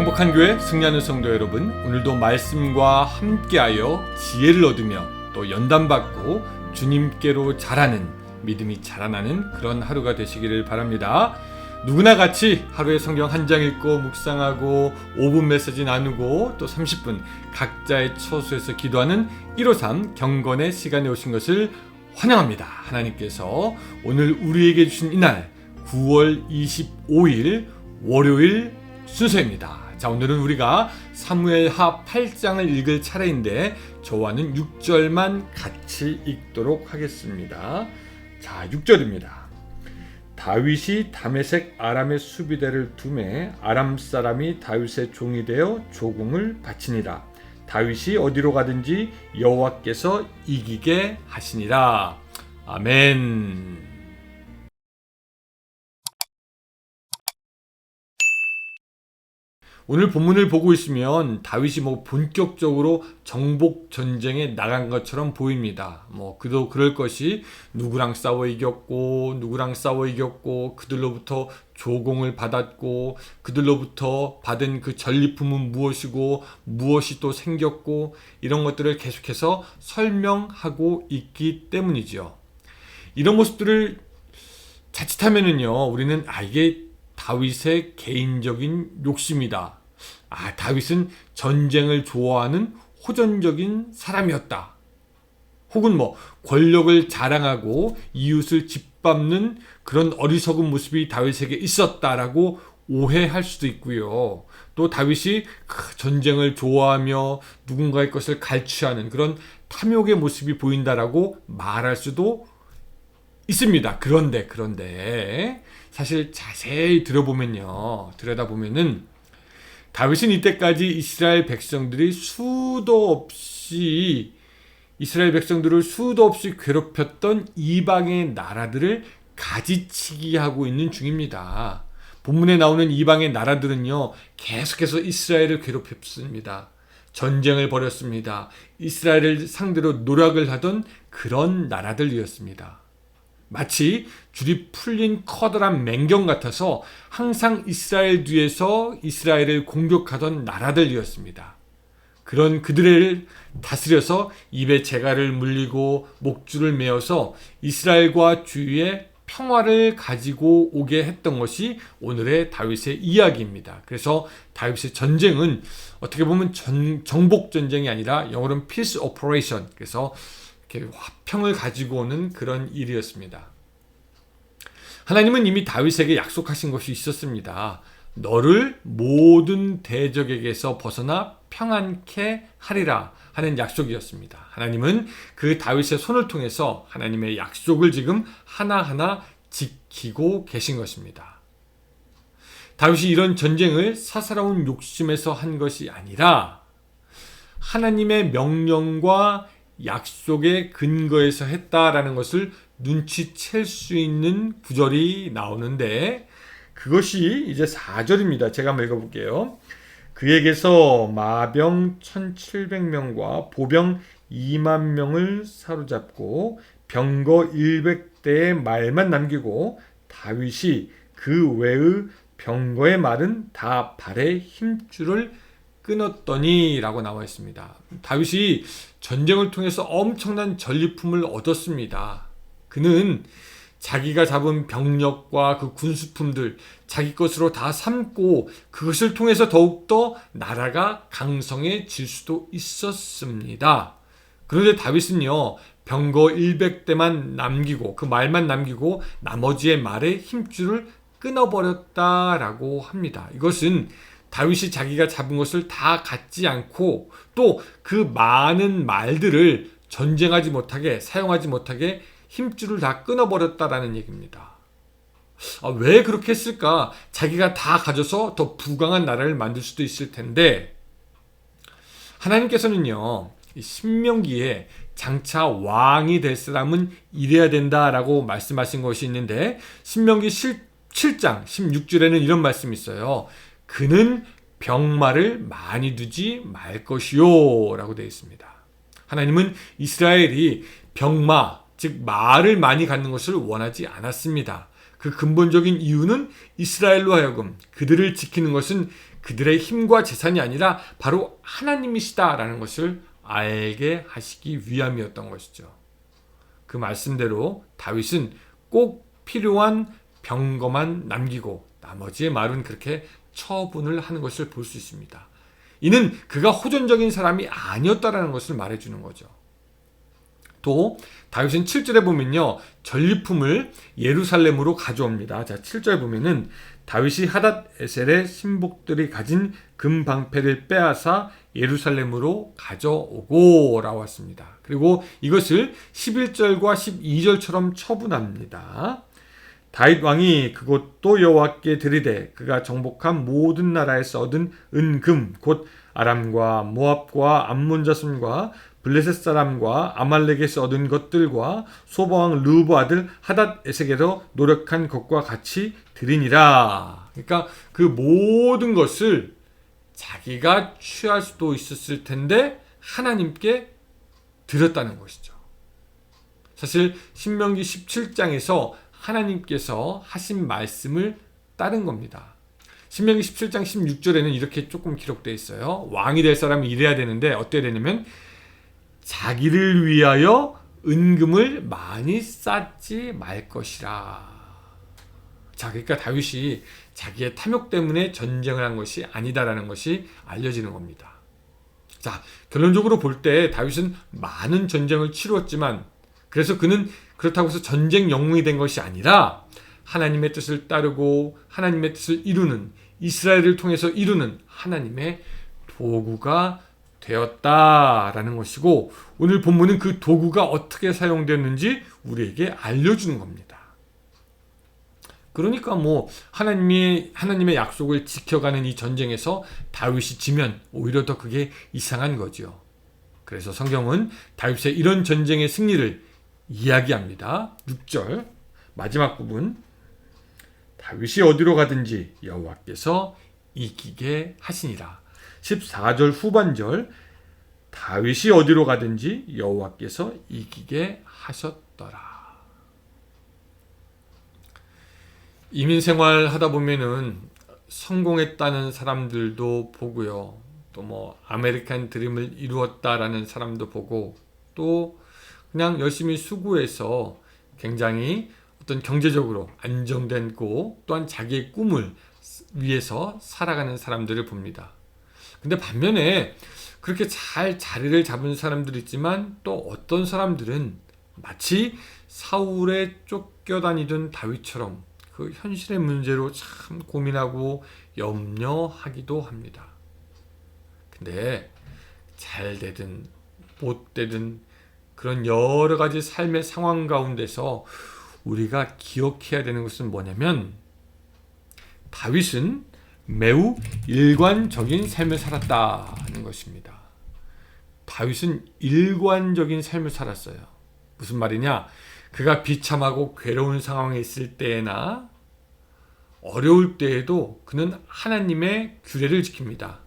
행복한 교회 승리하는 성도 여러분, 오늘도 말씀과 함께하여 지혜를 얻으며 또 연단받고 주님께로 자라는 믿음이 자라나는 그런 하루가 되시기를 바랍니다. 누구나 같이 하루에 성경 한 장 읽고 묵상하고 5분 메시지 나누고 또 30분 각자의 처소에서 기도하는 153 경건의 시간에 오신 것을 환영합니다. 하나님께서 오늘 우리에게 주신 이날 9월 25일 월요일 순서입니다. 자, 오늘은 우리가 사무엘하 8장을 읽을 차례인데 저와는 6절만 같이 읽도록 하겠습니다. 자, 6절입니다. 다윗이 다메섹 아람의 수비대를 두매 아람 사람이 다윗의 종이 되어 조공을 바치니라. 다윗이 어디로 가든지 여호와께서 이기게 하시니라. 아멘. 오늘 본문을 보고 있으면 다윗이 본격적으로 정복 전쟁에 나간 것처럼 보입니다. 그도 그럴 것이 누구랑 싸워 이겼고 그들로부터 조공을 받았고 그들로부터 받은 그 전리품은 무엇이고 무엇이 또 생겼고 이런 것들을 계속해서 설명하고 있기 때문이죠. 이런 모습들을 자칫하면은요, 우리는 이게 다윗의 개인적인 욕심이다. 다윗은 전쟁을 좋아하는 호전적인 사람이었다. 혹은 권력을 자랑하고 이웃을 짓밟는 그런 어리석은 모습이 다윗에게 있었다라고 오해할 수도 있고요. 또 다윗이 전쟁을 좋아하며 누군가의 것을 갈취하는 그런 탐욕의 모습이 보인다라고 말할 수도 있습니다. 그런데 사실 자세히 들여다보면은 다윗은 이때까지 이스라엘 백성들을 수도 없이 괴롭혔던 이방의 나라들을 가지치기 하고 있는 중입니다. 본문에 나오는 이방의 나라들은요, 계속해서 이스라엘을 괴롭혔습니다. 전쟁을 벌였습니다. 이스라엘을 상대로 노력을 하던 그런 나라들이었습니다. 마치 줄이 풀린 커다란 맹경 같아서 항상 이스라엘 뒤에서 이스라엘을 공격하던 나라들이었습니다. 그런 그들을 다스려서 입에 재갈을 물리고 목줄을 메어서 이스라엘과 주위에 평화를 가지고 오게 했던 것이 오늘의 다윗의 이야기입니다. 그래서 다윗의 전쟁은 어떻게 보면 정복 전쟁이 아니라 영어로는 peace operation, 그래서 이렇게 화평을 가지고 오는 그런 일이었습니다. 하나님은 이미 다윗에게 약속하신 것이 있었습니다. 너를 모든 대적에게서 벗어나 평안케 하리라 하는 약속이었습니다. 하나님은 그 다윗의 손을 통해서 하나님의 약속을 지금 하나하나 지키고 계신 것입니다. 다윗이 이런 전쟁을 사사로운 욕심에서 한 것이 아니라 하나님의 명령과 약속의 근거에서 했다라는 것을 눈치챌 수 있는 구절이 나오는데 그것이 이제 4절입니다. 제가 한번 읽어볼게요. 그에게서 마병 1700명과 보병 2만 명을 사로잡고 병거 100대의 말만 남기고 다윗이 그 외의 병거의 말은 다 발에 힘줄을 끊었더니 라고 나와 있습니다. 다윗이 전쟁을 통해서 엄청난 전리품을 얻었습니다. 그는 자기가 잡은 병력과 그 군수품들 자기 것으로 다 삼고 그것을 통해서 더욱더 나라가 강성해질 수도 있었습니다. 그런데 다윗은요, 병거 100대만 남기고 그 말만 남기고 나머지의 말의 힘줄을 끊어버렸다라고 합니다. 이것은 다윗이 자기가 잡은 것을 다 갖지 않고 또 그 많은 말들을 전쟁하지 못하게 사용하지 못하게 힘줄을 다 끊어버렸다라는 얘기입니다. 왜 그렇게 했을까? 자기가 다 가져서 더 부강한 나라를 만들 수도 있을 텐데 하나님께서는요, 신명기에 장차 왕이 될 사람은 이래야 된다라고 말씀하신 것이 있는데 신명기 7장 16절에는 이런 말씀이 있어요. 그는 병마를 많이 두지 말 것이요 라고 되어 있습니다. 하나님은 이스라엘이 병마, 즉 말을 많이 갖는 것을 원하지 않았습니다. 그 근본적인 이유는 이스라엘로 하여금 그들을 지키는 것은 그들의 힘과 재산이 아니라 바로 하나님이시다라는 것을 알게 하시기 위함이었던 것이죠. 그 말씀대로 다윗은 꼭 필요한 병거만 남기고 나머지의 말은 그렇게 처분을 하는 것을 볼 수 있습니다. 이는 그가 호전적인 사람이 아니었다라는 것을 말해주는 거죠. 또 다윗은 7절에 보면요, 전리품을 예루살렘으로 가져옵니다. 자, 7절 보면은 다윗이 하닷에셀의 신복들이 가진 금방패를 빼앗아 예루살렘으로 가져오고 라고 했습니다. 그리고 이것을 11절과 12절처럼 처분합니다. 다윗 왕이 그것도 여호와께 드리되 그가 정복한 모든 나라에서 얻은 은금 곧 아람과 모압과 암몬 자손과 블레셋 사람과 아말렉에서 얻은 것들과 소바왕 르브 아들 하닷에셀에게로 노력한 것과 같이 드리니라. 그러니까 그 모든 것을 자기가 취할 수도 있었을 텐데 하나님께 드렸다는 것이죠. 사실 신명기 17장에서 하나님께서 하신 말씀을 따른 겁니다. 신명기 17장 16절에는 이렇게 조금 기록되어 있어요. 왕이 될 사람이 이래야 되는데 어때야 되냐면 자기를 위하여 은금을 많이 쌓지 말 것이라. 자, 그러니까 다윗이 자기의 탐욕 때문에 전쟁을 한 것이 아니다라는 것이 알려지는 겁니다. 자, 결론적으로 볼 때 다윗은 많은 전쟁을 치루었지만 그래서 그는 그렇다고 해서 전쟁 영웅이 된 것이 아니라 하나님의 뜻을 따르고 하나님의 뜻을 이루는, 이스라엘을 통해서 이루는 하나님의 도구가 되었다라는 것이고, 오늘 본문은 그 도구가 어떻게 사용되었는지 우리에게 알려주는 겁니다. 그러니까 하나님의 약속을 지켜가는 이 전쟁에서 다윗이 지면 오히려 더 그게 이상한 거죠. 그래서 성경은 다윗의 이런 전쟁의 승리를 이야기합니다. 6절 마지막 부분, 다윗이 어디로 가든지 여호와께서 이기게 하시니라. 14절 후반절, 다윗이 어디로 가든지 여호와께서 이기게 하셨더라. 이민 생활 하다 보면은 성공했다는 사람들도 보고요. 또 아메리칸 드림을 이루었다라는 사람도 보고, 또 그냥 열심히 수고해서 굉장히 어떤 경제적으로 안정되고 또한 자기의 꿈을 위해서 살아가는 사람들을 봅니다. 근데 반면에 그렇게 잘 자리를 잡은 사람들이 있지만 또 어떤 사람들은 마치 사울에 쫓겨다니던 다윗처럼 그 현실의 문제로 참 고민하고 염려하기도 합니다. 근데 잘 되든 못 되든 그런 여러 가지 삶의 상황 가운데서 우리가 기억해야 되는 것은 뭐냐면, 다윗은 매우 일관적인 삶을 살았다는 것입니다. 다윗은 일관적인 삶을 살았어요. 무슨 말이냐? 그가 비참하고 괴로운 상황에 있을 때나 어려울 때에도 그는 하나님의 규례를 지킵니다.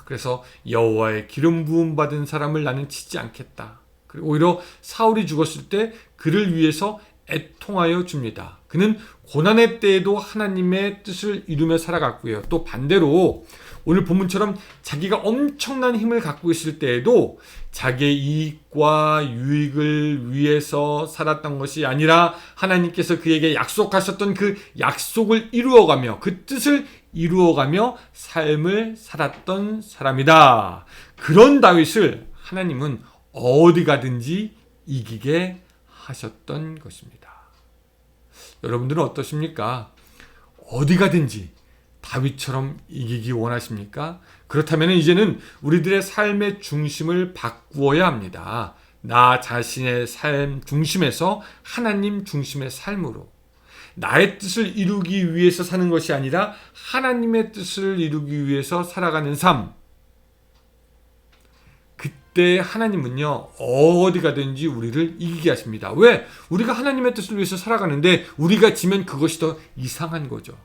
그래서 여호와의 기름 부음 받은 사람을 나는 치지 않겠다. 그리고 오히려 사울이 죽었을 때 그를 위해서 애통하여 줍니다. 그는 고난의 때에도 하나님의 뜻을 이루며 살아갔고요. 또 반대로 오늘 본문처럼 자기가 엄청난 힘을 갖고 있을 때에도 자기의 이익과 유익을 위해서 살았던 것이 아니라 하나님께서 그에게 약속하셨던 그 약속을 이루어가며 그 뜻을 이루어가며 삶을 살았던 사람이다. 그런 다윗을 하나님은 어디 가든지 이기게 하셨던 것입니다. 여러분들은 어떠십니까? 어디 가든지 다윗처럼 이기기 원하십니까? 그렇다면 이제는 우리들의 삶의 중심을 바꾸어야 합니다. 나 자신의 삶 중심에서 하나님 중심의 삶으로, 나의 뜻을 이루기 위해서 사는 것이 아니라 하나님의 뜻을 이루기 위해서 살아가는 삶. 그때 하나님은요, 어디 가든지 우리를 이기게 하십니다. 왜? 우리가 하나님의 뜻을 위해서 살아가는데 우리가 지면 그것이 더 이상한 거죠.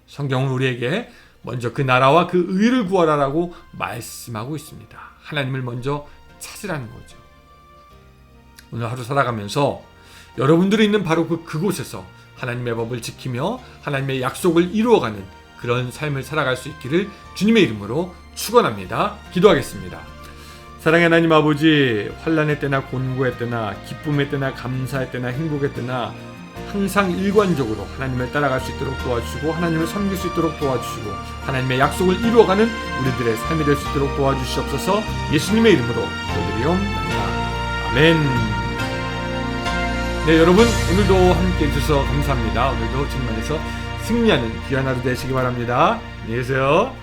성경은 우리에게 먼저 그 나라와 그 의를 구하라라고 말씀하고 있습니다. 하나님을 먼저 찾으라는 거죠. 오늘 하루 살아가면서 여러분들이 있는 바로 그곳에서 하나님의 법을 지키며 하나님의 약속을 이루어가는 그런 삶을 살아갈 수 있기를 주님의 이름으로 축원합니다. 기도하겠습니다. 사랑의 하나님 아버지, 환난의 때나 곤고의 때나 기쁨의 때나 감사의 때나 행복의 때나 항상 일관적으로 하나님을 따라갈 수 있도록 도와주시고 하나님을 섬길 수 있도록 도와주시고 하나님의 약속을 이루어가는 우리들의 삶이 될 수 있도록 도와주시옵소서. 예수님의 이름으로 기도드리옵나이다. 아멘. 네, 여러분 오늘도 함께 해주셔서 감사합니다. 오늘도 주님 안에서 승리하는 귀한 하루 되시기 바랍니다. 안녕히 계세요.